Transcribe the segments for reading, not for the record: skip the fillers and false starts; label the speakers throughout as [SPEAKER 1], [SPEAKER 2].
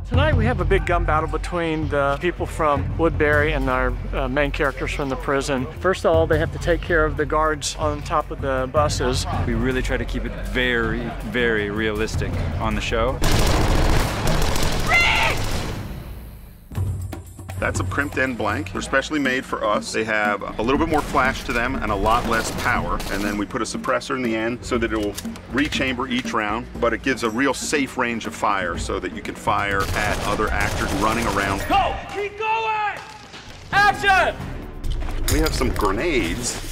[SPEAKER 1] Tonight we have a big gun battle between the people from Woodbury and our main characters from the prison. First of all, they have to take care of the guards on top of the buses.
[SPEAKER 2] We really try to keep it very, very realistic on the show.
[SPEAKER 3] That's a crimped end blank. They're specially made for us. They have a little bit more flash to them and a lot less power. And then we put a suppressor in the end so that it will rechamber each round, but it gives a real safe range of fire so that you can fire at other actors running around.
[SPEAKER 4] Go! Keep going! Action!
[SPEAKER 3] We have some grenades.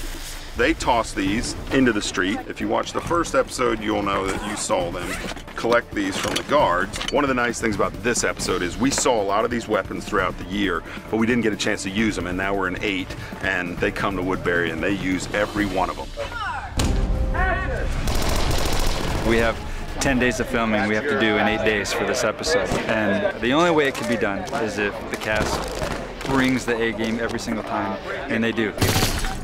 [SPEAKER 3] They toss these into the street. If you watch the first episode, you'll know that you saw them collect these from the guards. One of the nice things about this episode is we saw a lot of these weapons throughout the year, but we didn't get a chance to use them, and now we're in 8, and they come to Woodbury and they use every one of them.
[SPEAKER 2] We have 10 days of filming we have to do in 8 days for this episode. And the only way it can be done is if the cast brings the A game every single time, and they do.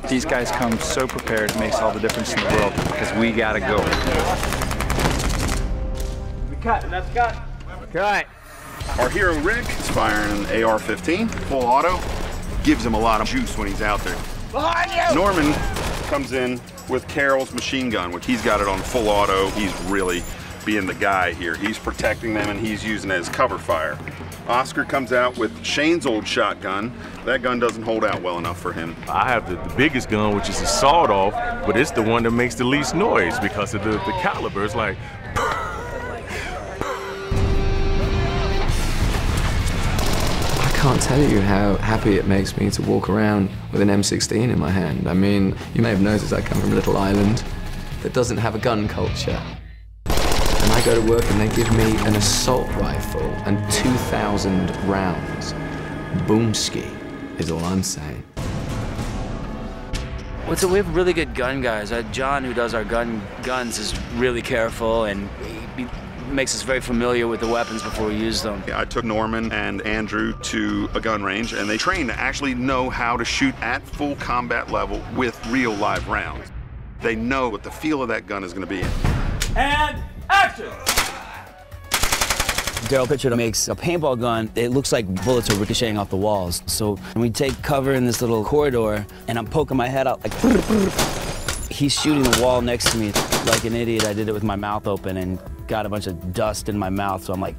[SPEAKER 2] These guys come so prepared, it makes all the difference in the world because we gotta go.
[SPEAKER 4] We cut, and that's cut.
[SPEAKER 1] Cut.
[SPEAKER 3] Our hero Rick is firing an AR-15, full auto. Gives him a lot of juice when he's out there.
[SPEAKER 4] Behind you!
[SPEAKER 3] Norman comes in with Carol's machine gun, which he's got it on full auto. He's really being the guy here. He's protecting them and he's using it as cover fire. Oscar comes out with Shane's old shotgun. That gun doesn't hold out well enough for him.
[SPEAKER 5] I have the biggest gun, which is a sawed-off, but it's the one that makes the least noise because of the caliber. It's like...
[SPEAKER 6] I can't tell you how happy it makes me to walk around with an M16 in my hand. I mean, you may have noticed I come from a little island that doesn't have a gun culture. And I go to work and they give me an assault rifle and 2,000 rounds. Boomski is all I'm saying.
[SPEAKER 7] Well, so we have really good gun guys. John, who does our guns, is really careful and he makes us very familiar with the weapons before we use them.
[SPEAKER 3] I took Norman and Andrew to a gun range and they trained to actually know how to shoot at full combat level with real live rounds. They know what the feel of that gun is going to be.
[SPEAKER 4] And action!
[SPEAKER 7] Daryl Pitcher makes a paintball gun. It looks like bullets are ricocheting off the walls. So we take cover in this little corridor, and I'm poking my head out like... He's shooting the wall next to me like an idiot. I did it with my mouth open and got a bunch of dust in my mouth, so I'm like...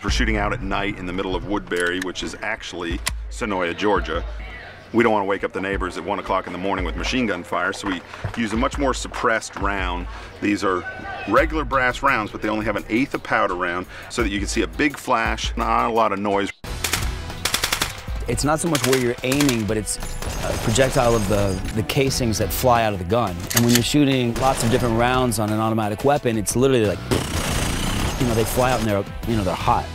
[SPEAKER 3] We're shooting out at night in the middle of Woodbury, which is actually Sonoya, Georgia. We don't want to wake up the neighbors at 1 o'clock in the morning with machine gun fire, so we use a much more suppressed round. These are regular brass rounds, but they only have 1/8 of powder round, so that you can see a big flash, not a lot of noise.
[SPEAKER 7] It's not so much where you're aiming, but it's a projectile of the casings that fly out of the gun. And when you're shooting lots of different rounds on an automatic weapon, it's literally like, you know, they fly out and they're hot.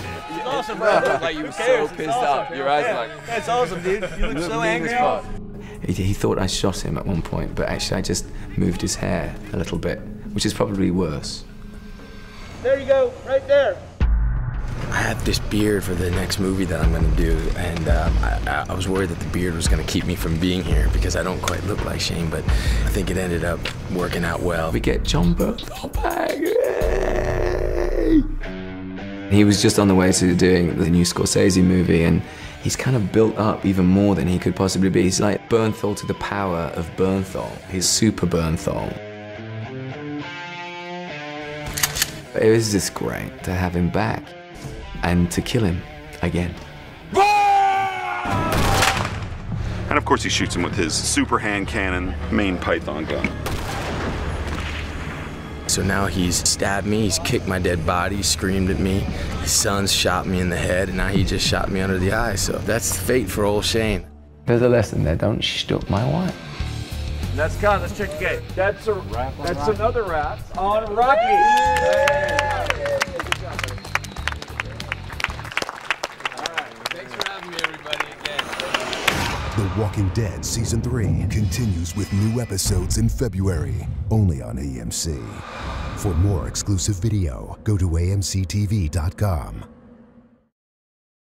[SPEAKER 4] Awesome, bro.
[SPEAKER 8] Like you were so pissed off. Your eyes like...
[SPEAKER 4] That's awesome, dude. You look so angry.
[SPEAKER 6] He thought I shot him at one point, but actually I just moved his hair a little bit, which is probably worse.
[SPEAKER 4] There you go, right there.
[SPEAKER 8] I have this beard for the next movie that I'm going to do, and I was worried that the beard was going to keep me from being here because I don't quite look like Shane, but I think it ended up working out well.
[SPEAKER 6] We get John Bernthal back. Yay! He was just on the way to doing the new Scorsese movie, and he's kind of built up even more than he could possibly be. He's like Bernthal to the power of Bernthal. He's super Bernthal. It was just great to have him back and to kill him again.
[SPEAKER 3] And of course he shoots him with his super hand cannon main python gun.
[SPEAKER 8] So now he's stabbed me, he's kicked my dead body, screamed at me. His son's shot me in the head, and now he just shot me under the eye. So that's fate for old Shane.
[SPEAKER 6] There's a lesson there, don't shtuck my wife.
[SPEAKER 4] That's got. Let's check the gate. That's another wrap on Rocky.
[SPEAKER 8] Thanks for having me, everybody, again.
[SPEAKER 9] The Walking Dead Season 3 continues with new episodes in February, only on AMC. For more exclusive video, go to amctv.com.